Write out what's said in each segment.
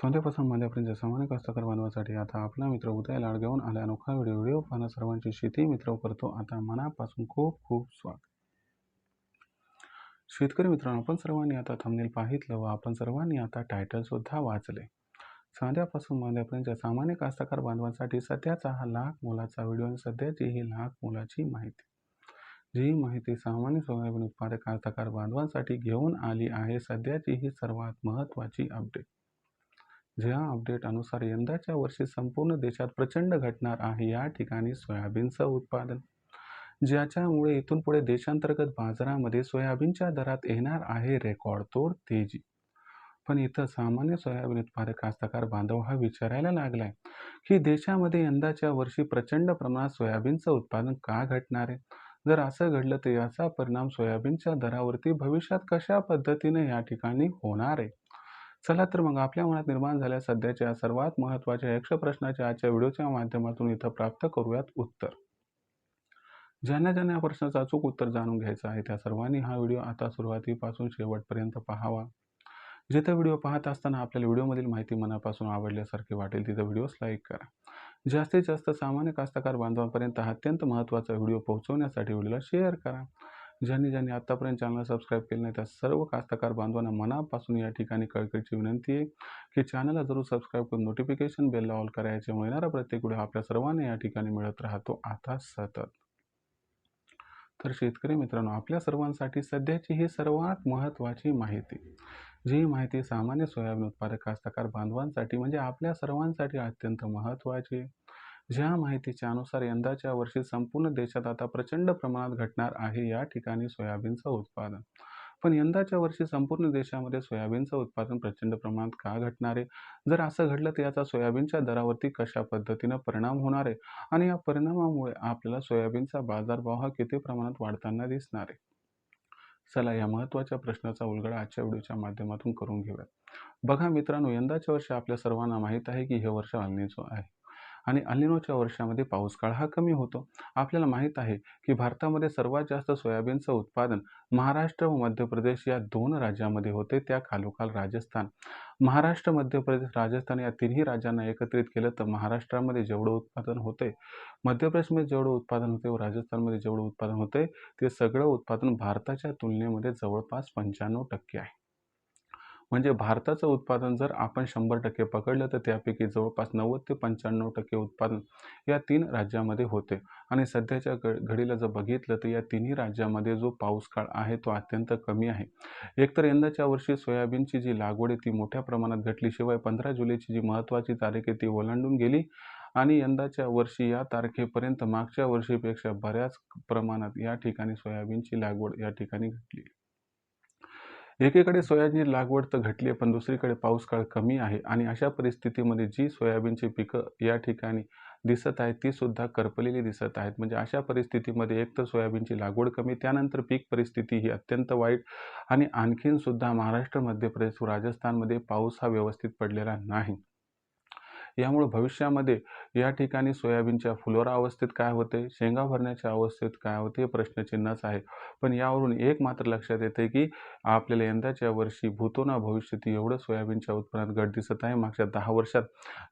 सोन्यापासून मांद्यापर्यंत सामान्य कास्तकार बांधवांसाठी आता आपला मित्र उदय लाड घेऊन आला अनोखा व्हिडिओ पाहणं सर्वांची शेती मित्र करतो आता मनापासून खूप खूप स्वागत. शेतकरी मित्रांनो, आपण सर्वांनी आता थंबनेल पाहितलं व आपण सर्वांनी आता टायटल सुद्धा वाचले. साध्यापासून मांद्यापर्यंत सामान्य कास्तकार बांधवांसाठी सध्याचा हा लाख मोलाचा व्हिडिओ आणि सध्याची ही लाख मोलाची माहिती. जी माहिती सामान्य सोयाबीन उत्पादक कास्तकार बांधवांसाठी घेऊन आली आहे सध्याची ही सर्वात महत्त्वाची अपडेट. ज्या अपडेट अनुसार यंदाच्या वर्षी संपूर्ण देशात प्रचंड घटणार आहे या ठिकाणी सोयाबीनचं उत्पादन, ज्याच्यामुळे इथून पुढे देशांतर्गत बाजारामध्ये सोयाबीनच्या दरात येणार आहे रेकॉर्डतोड तेजी. पण इथं सामान्य सोयाबीन उत्पादक कास्तकार बांधव हा विचारायला लागलाय की देशामध्ये यंदाच्या वर्षी प्रचंड प्रमाणात सोयाबीनचं उत्पादन का घटणार आहे. जर असं घडलं तर याचा परिणाम सोयाबीनच्या दरावरती भविष्यात कशा पद्धतीने या ठिकाणी होणार आहे. चला तर मग आपल्या मनात निर्माण झालेल्या सध्याच्या सर्वात महत्त्वाच्या यक्ष प्रश्नाच्या आजच्या व्हिडिओच्या माध्यमातून इथं प्राप्त करूयात उत्तर. ज्यांना ज्यांना या प्रश्नाचं अचूक उत्तर जाणून घ्यायचं आहे त्या सर्वांनी हा व्हिडिओ आता सुरुवातीपासून शेवटपर्यंत पाहावा. जिथं व्हिडिओ पाहत असताना आपल्याला व्हिडिओमधील माहिती मनापासून आवडल्यासारखी वाटेल तिथं व्हिडिओस लाईक करा. जास्तीत जास्त सामान्य कास्तकार बांधवांपर्यंत हा अत्यंत महत्त्वाचा व्हिडिओ पोहोचवण्यासाठी व्हिडिओला शेअर करा. ज्यांनी आतापर्यंत चॅनल सबस्क्राईब केलं नाही त्या सर्व कास्तकार बांधवांना मनापासून या ठिकाणी कळकळीची विनंती आहे की चॅनलला जरूर सबस्क्राईब करून नोटिफिकेशन बेलला ऑल करायच्यामुळे येणारा प्रत्येक व्हिडिओ आपल्या सर्वांना या ठिकाणी मिळत राहतो आता सतत. तर शेतकरी मित्रांनो, आपल्या सर्वांसाठी सध्याची ही सर्वात महत्त्वाची माहिती, जी माहिती सामान्य सोयाबीन उत्पादक कास्तकार बांधवांसाठी म्हणजे आपल्या सर्वांसाठी अत्यंत महत्त्वाची आहे. ज्या माहितीच्या अनुसार यंदाच्या वर्षी संपूर्ण देशात आता प्रचंड प्रमाणात घटणार आहे या ठिकाणी सोयाबीनचं उत्पादन. पण यंदाच्या वर्षी संपूर्ण देशामध्ये सोयाबीनचं उत्पादन प्रचंड प्रमाणात का घटणार आहे. जर असं घडलं तर याचा सोयाबीनच्या दरावरती कशा पद्धतीनं परिणाम होणार आहे आणि या परिणामामुळे आपल्याला सोयाबीनचा बाजारभाव हा किती प्रमाणात वाढताना दिसणार आहे. चला या महत्त्वाच्या प्रश्नाचा उलगडा आजच्या व्हिडिओच्या माध्यमातून करून घेऊयात. बघा मित्रांनो, यंदाच्या वर्षी आपल्या सर्वांना माहीत आहे की हे वर्ष अल्निनो आहे आणि अल्निनोच्या वर्षामध्ये पाऊस काळ हा कमी होतो. आपल्याला माहीत आहे की भारतामध्ये सर्वात जास्त सोयाबीनचं उत्पादन महाराष्ट्र व मध्य प्रदेश या दोन राज्यामध्ये होते. त्या खालोखाल राजस्थान. महाराष्ट्र, मध्य प्रदेश, राजस्थान या तिन्ही राज्यांना एकत्रित केलं तर महाराष्ट्रामध्ये जेवढं उत्पादन होते, मध्य प्रदेशमध्ये जेवढं उत्पादन होते व राजस्थानमध्ये जेवढं उत्पादन होते ते सगळं उत्पादन भारताच्या तुलनेमध्ये जवळपास 95% आहे. म्हणजे भारताचं उत्पादन जर आपण 100% पकडलं तर त्यापैकी जवळपास 90 ते 95% उत्पादन या तीन राज्यामध्ये होते. आणि सध्याच्या घडीला जर बघितलं तर या तिन्ही राज्यामध्ये जो पाऊस काळ आहे तो अत्यंत कमी आहे. एकतर यंदाच्या वर्षी सोयाबीनची जी लागवड आहे ती मोठ्या प्रमाणात घटली, शिवाय 15 जुलैची जी महत्त्वाची तारीख आहे ती ओलांडून गेली आणि यंदाच्या वर्षी या तारखेपर्यंत मागच्या वर्षीपेक्षा बऱ्याच प्रमाणात या ठिकाणी सोयाबीनची लागवड या ठिकाणी घटली. एकीकडे सोयाबीन लागवड तर घटली आहे, पण दुसरीकडे पाऊस काळ कमी आहे आणि अशा परिस्थितीमध्ये जी सोयाबीनची पिकं या ठिकाणी दिसत आहेत ती सुद्धा करपलेली दिसत आहेत. म्हणजे अशा परिस्थितीमध्ये एक तर सोयाबीनची लागवड कमी, त्यानंतर पीक परिस्थिती ही अत्यंत वाईट आणि आणखीन सुद्धा महाराष्ट्र, मध्य प्रदेश व राजस्थानमध्ये पाऊस हा व्यवस्थित पडलेला नाही. यामुळे भविष्यामध्ये या ठिकाणी सोयाबीनच्या फुलोरा अवस्थेत काय होते, शेंगा भरण्याच्या अवस्थेत काय होते हे प्रश्नचिन्हच आहे. पण यावरून एक मात्र लक्षात येते की आपल्याला यंदाच्या वर्षी भूतो भविष्यती एवढं सोयाबीनच्या उत्पन्नात घट दिसत आहे. मागच्या 10 वर्षात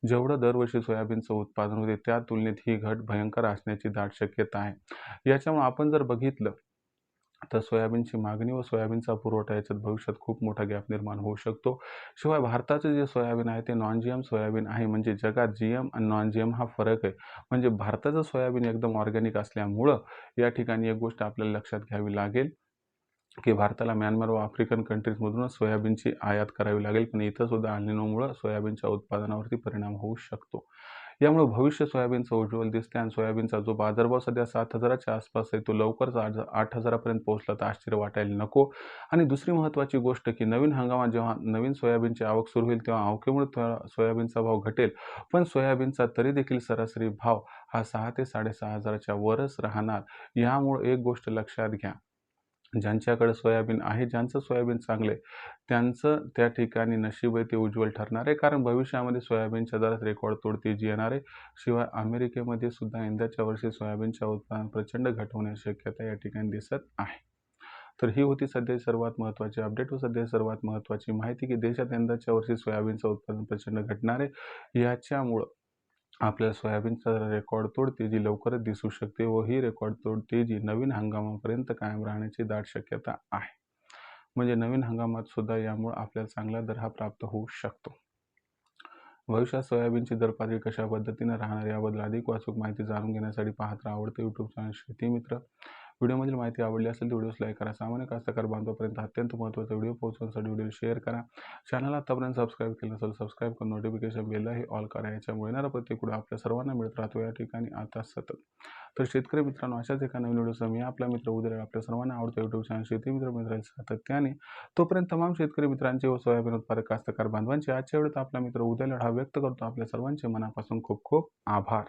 जेवढं दरवर्षी सोयाबीनचं उत्पादन होते त्या तुलनेत ही घट भयंकर असण्याची दाट शक्यता आहे. याच्यामुळे आपण जर बघितलं तर सोयाबीनची मागणी व सोयाबीनचा पुरवठा याच्यात भविष्यात खूप मोठा गॅप निर्माण होऊ शकतो. शिवाय भारताचं जे सोयाबीन आहे ते नॉन जीएम सोयाबीन आहे. म्हणजे जगात जीएम आणि नॉन जीएम हा फरक आहे. म्हणजे भारताचं सोयाबीन एकदम ऑर्गॅनिक असल्यामुळं या ठिकाणी एक गोष्ट आपल्याला लक्षात घ्यावी लागेल की भारताला म्यानमार व आफ्रिकन कंट्रीजमधूनच सोयाबीनची आयात करावी लागेल. पण इथं सुद्धा अल्निनोमुळं सोयाबीनच्या उत्पादनावरती परिणाम होऊ शकतो. यामुळे भविष्य सोयाबीनचं उज्ज्वल दिसते आणि सोयाबीनचा जो बाजारभाव सध्या 7,000च्या आसपास आहे तो लवकरच 8,000पर्यंत पोहोचला तर आश्चर्य वाटायला नको. आणि दुसरी महत्त्वाची गोष्ट की नवीन हंगामात जेव्हा नवीन सोयाबीनची आवक सुरू होईल तेव्हा आवकेमुळे सोयाबीनचा भाव घटेल, पण सोयाबीनचा तरी देखील सरासरी भाव हा 6,000 ते 6,500च्या वरच राहणार. यामुळे एक गोष्ट लक्षात घ्या, ज्यांच्याकडे सोयाबीन आहे, ज्यांचं सोयाबीन चांगलं आहे त्यांचं त्या ठिकाणी नशीब आहे ते उज्ज्वल ठरणार आहे, कारण भविष्यामध्ये सोयाबीनच्या दरात रेकॉर्ड तोड तेजी येणार आहे. शिवाय अमेरिकेमध्ये सुद्धा यंदाच्या वर्षी सोयाबीनच्या उत्पादनात प्रचंड घट होण्याची शक्यता या ठिकाणी दिसत आहे. तर ही होती सध्याची सर्वात महत्त्वाची अपडेट व सध्या सर्वात महत्त्वाची माहिती, की देशात यंदाच्या वर्षी सोयाबीनचं उत्पादन प्रचंड घटणार आहे. याच्यामुळं आपल्याला सोयाबीनचा रेकॉर्डतोड तेजी लवकरच दिसू शकते व ही रेकॉर्डतोड तेजी नवीन हंगामापर्यंत कायम राहण्याची दाट शक्यता आहे. म्हणजे नवीन हंगामात सुद्धा यामुळे आपल्याला चांगला दर हा प्राप्त होऊ शकतो. भविष्यात सोयाबीनची दरपातळी कशा पद्धतीने राहणार याबद्दल अधिक वाचूक माहिती जाणून घेण्यासाठी पाहत राहा आवडते यूट्यूब चॅनल शेती मित्र. व्हिडिओमधील माहिती आवडली असेल तर व्हिडिओस लाईक करा. सामान्य कास्तकार बांधवापर्यंत अत्यंत महत्त्वाचा व्हिडिओ पोहोचवण्यासाठी व्हिडिओ शेअर करा. चॅनलला आतापर्यंत सबस्क्राईब केलं नसेल सबस्क्राईब करून नोटिफिकेशन बेलही ऑल करा. याच्यामुळे येणारा प्रत्येक व्हिडिओ आपल्या सर्वांना मिळत राहतो या ठिकाणी आता सतत. तर शेतकरी मित्रांनो, अशाच एका नवीन व्हिडिओसह मी आपला मित्र उद्या आपल्या सर्वांना आवडतं यूट्यूब चॅनल शेती मित्र मित्रांचे सातत्याने. तोपर्यंत तमाम शेतकरी मित्रांचे व सोयाबीन उत्पादक कास्तकार बांधवांचे आजच्या वेळेत आपला मित्र उद्या लढा व्यक्त करतो. आपल्या सर्वांचे मनापासून खूप खूप आभार.